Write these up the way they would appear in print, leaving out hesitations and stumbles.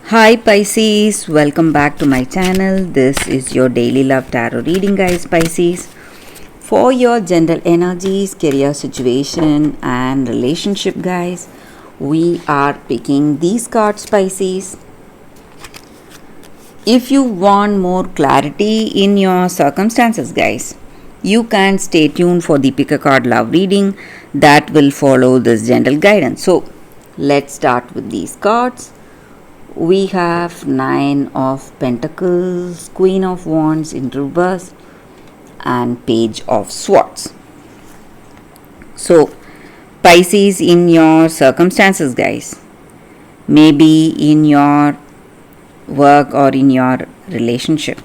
Hi Pisces, welcome back to my channel. This is your daily love tarot reading, guys. Pisces, for your general energies, career situation and relationship, guys, we are picking these cards, Pisces. If you want more clarity in your circumstances, guys, you can stay tuned for the pick a card love reading that will follow this general guidance. So let's start with these cards. We have Nine of Pentacles, Queen of Wands in reverse, and Page of Swords. So, Pisces, in your circumstances, guys, maybe in your work or in your relationship,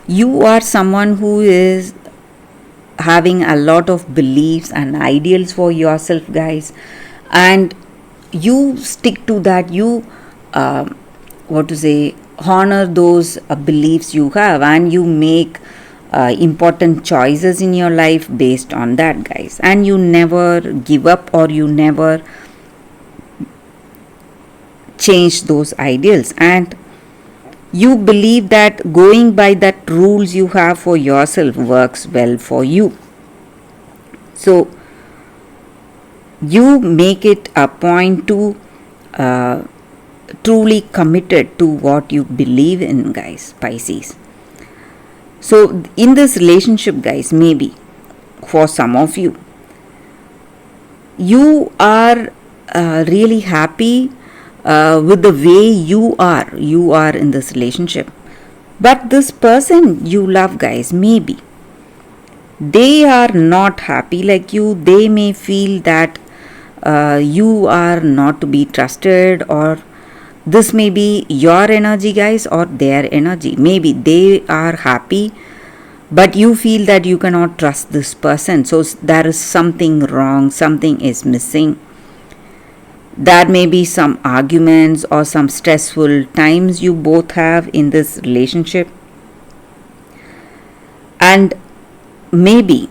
you are someone who is having a lot of beliefs and ideals for yourself, guys, and you stick to that. You honor those beliefs you have, and you make important choices in your life based on that, guys, and you never give up or you never change those ideals, and you believe that going by that rules you have for yourself works well for you. So you make it a point to truly committed to what you believe in, guys, Pisces. So in this relationship, guys, maybe for some of you, you are really happy with the way you are in this relationship, but this person you love, guys, maybe they are not happy like you. They may feel that you are not to be trusted, or this may be your energy, guys, or their energy. Maybe they are happy, but you feel that you cannot trust this person. So there is something wrong, something is missing. There may be some arguments or some stressful times you both have in this relationship. And maybe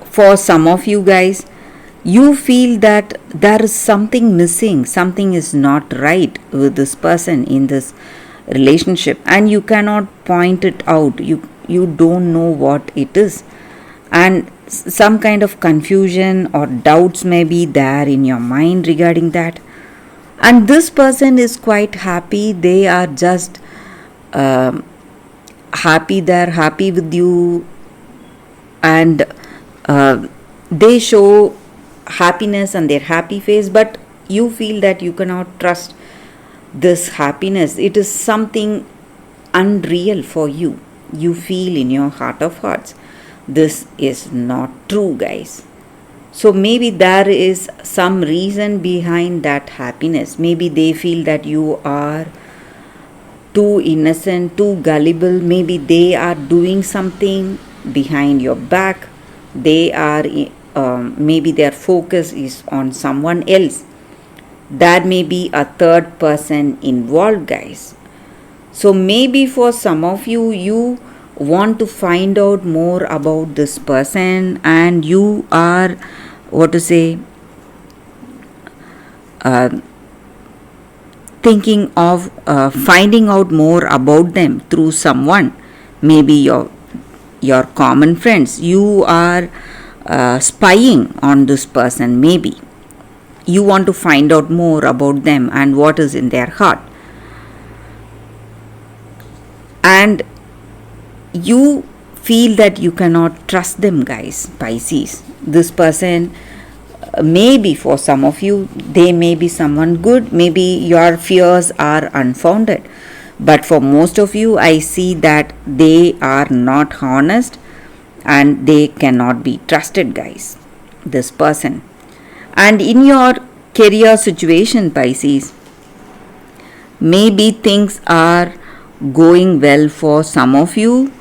for some of you, guys, you feel that there is something missing, something is not right with this person in this relationship, and you cannot point it out. You don't know what it is, and some kind of confusion or doubts may be there in your mind regarding that. And this person is quite happy. They are just happy. They're happy with you, and they show happiness on their happy face, but you feel that you cannot trust this happiness. It is something unreal for you. You feel in your heart of hearts this is not true, guys. So maybe there is some reason behind that happiness. Maybe they feel that you are too innocent, too gullible. Maybe they are doing something behind your back. They are maybe their focus is on someone else. There may be a third person involved, guys. So maybe for some of you, you want to find out more about this person, and you are thinking of finding out more about them through someone, maybe your common friends. You are spying on this person. Maybe you want to find out more about them and what is in their heart, and you feel that you cannot trust them, guys, Pisces. This person, maybe for some of you, they may be someone good. Maybe your fears are unfounded, but for most of you, I see that they are not honest and they cannot be trusted, guys, this person. And in your career situation, Pisces, maybe things are going well for some of you,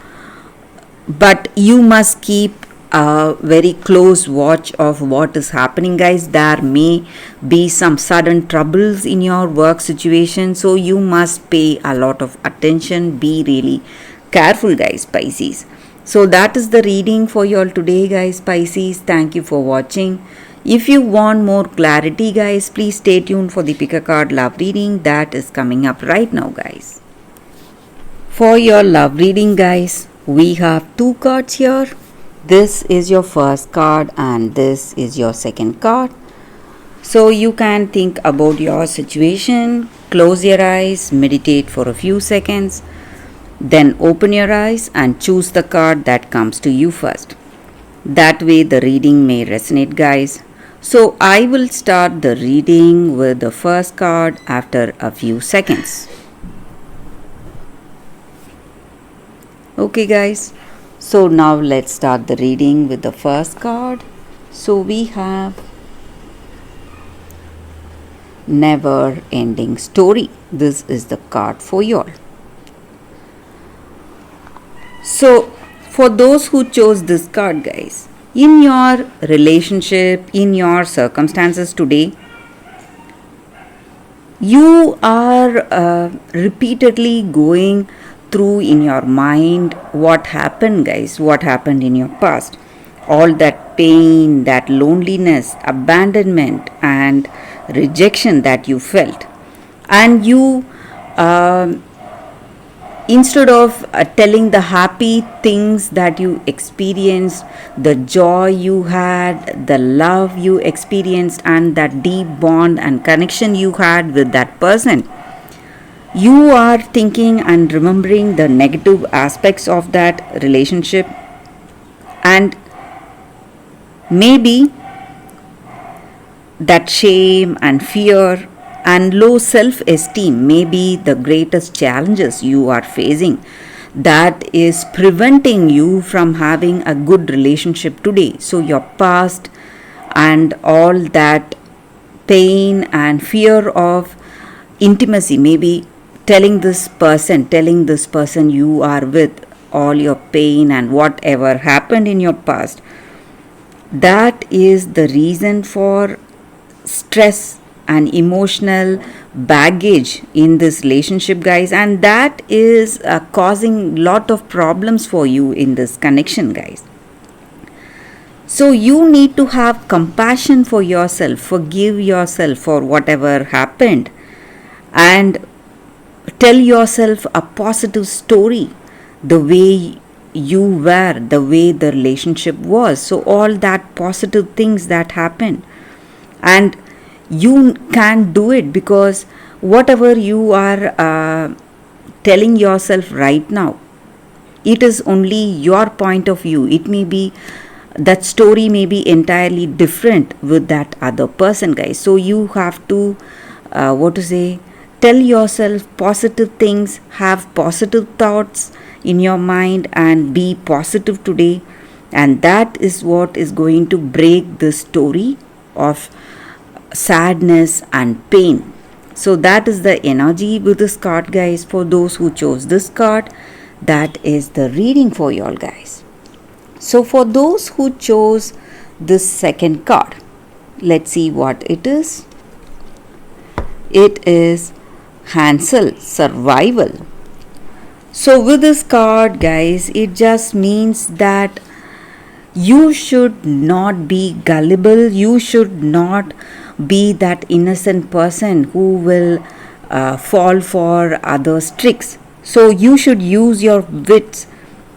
but you must keep a very close watch of what is happening, guys. There may be some sudden troubles in your work situation, so you must pay a lot of attention. Be really careful, guys, Pisces. So that is the reading for you all today, guys, Pisces. Thank you for watching. If you want more clarity, guys, please stay tuned for the pick a card love reading that is coming up right now, guys. For your love reading, guys, we have two cards here. This is your first card and this is your second card. So you can think about your situation, close your eyes, meditate for a few seconds, then open your eyes and choose the card that comes to you first. That way the reading may resonate, guys. So I will start the reading with the first card after a few seconds. Okay, guys. So now let's start the reading with the first card. So we have Never Ending Story. This is the card for you all. So for those who chose this card, guys, in your relationship, in your circumstances today, you are repeatedly going through in your mind what happened, guys, what happened in your past. All that pain, that loneliness, abandonment, and rejection that you felt. And you, instead of telling the happy things that you experienced, the joy you had, the love you experienced, and that deep bond and connection you had with that person, you are thinking and remembering the negative aspects of that relationship, and maybe that shame and fear and low self-esteem may be the greatest challenges you are facing that is preventing you from having a good relationship today. So your past and all that pain and fear of intimacy, maybe telling this person you are with all your pain and whatever happened in your past, that is the reason for stress and emotional baggage in this relationship, guys, and that is causing lot of problems for you in this connection, guys. So you need to have compassion for yourself, forgive yourself for whatever happened, and tell yourself a positive story, the way you were, the way the relationship was. So all that positive things that happened, and you can do it because whatever you are telling yourself right now, it is only your point of view. It may be that story may be entirely different with that other person, guys. So you have to tell yourself positive things, have positive thoughts in your mind, and be positive today, and that is what is going to break the story of sadness and pain. So that is the energy with this card, guys. For those who chose this card, that is the reading for y'all, guys. So for those who chose this second card, let's see what it is. It is Hansel, Survival. So with this card, guys, it just means that you should not be gullible. You should not be that innocent person who will fall for others' tricks. So you should use your wits,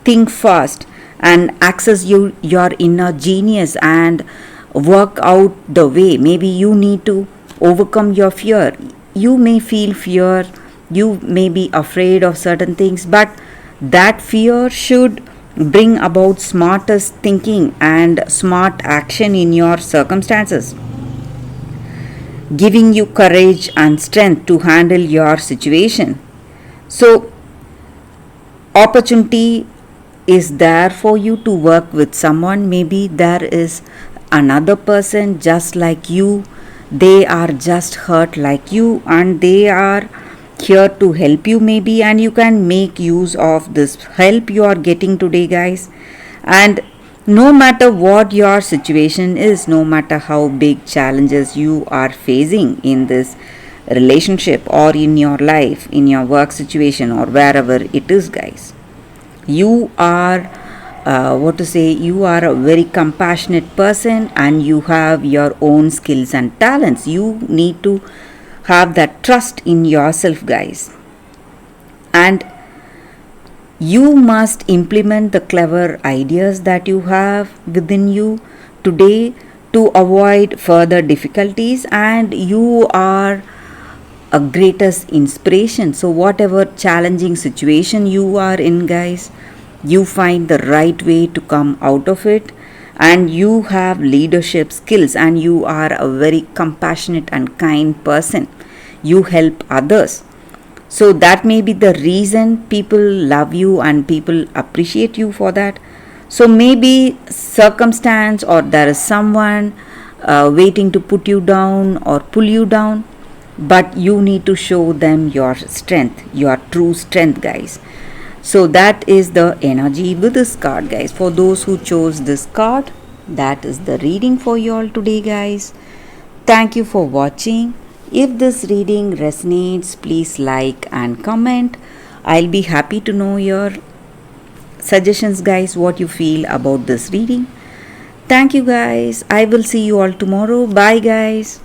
think fast, and access your inner genius and work out the way. Maybe you need to overcome your fear. You may feel fear, you may be afraid of certain things, but that fear should bring about smartest thinking and smart action in your circumstances, giving you courage and strength to handle your situation. So opportunity is there for you to work with someone. Maybe there is another person just like you, they are just hurt like you, and they are here to help you maybe, and you can make use of this help you are getting today, guys. And no matter what your situation is, no matter how big challenges you are facing in this relationship or in your life, in your work situation or wherever it is, guys, you are what to say, you are a very compassionate person and you have your own skills and talents. You need to have that trust in yourself, guys. And you must implement the clever ideas that you have within you today to avoid further difficulties, and you are a greatest inspiration. So whatever challenging situation you are in, guys, you find the right way to come out of it, and you have leadership skills and you are a very compassionate and kind person. You help others, so that may be the reason people love you and people appreciate you for that. So maybe circumstance or there is someone waiting to put you down or pull you down, but you need to show them your strength, your true strength, guys. So that is the energy with this card, guys. For those who chose this card, that is the reading for you all today, guys. Thank you for watching. If this reading resonates, please like and comment. I'll be happy to know your suggestions, guys, what you feel about this reading. Thank you, guys. I will see you all tomorrow. Bye, guys.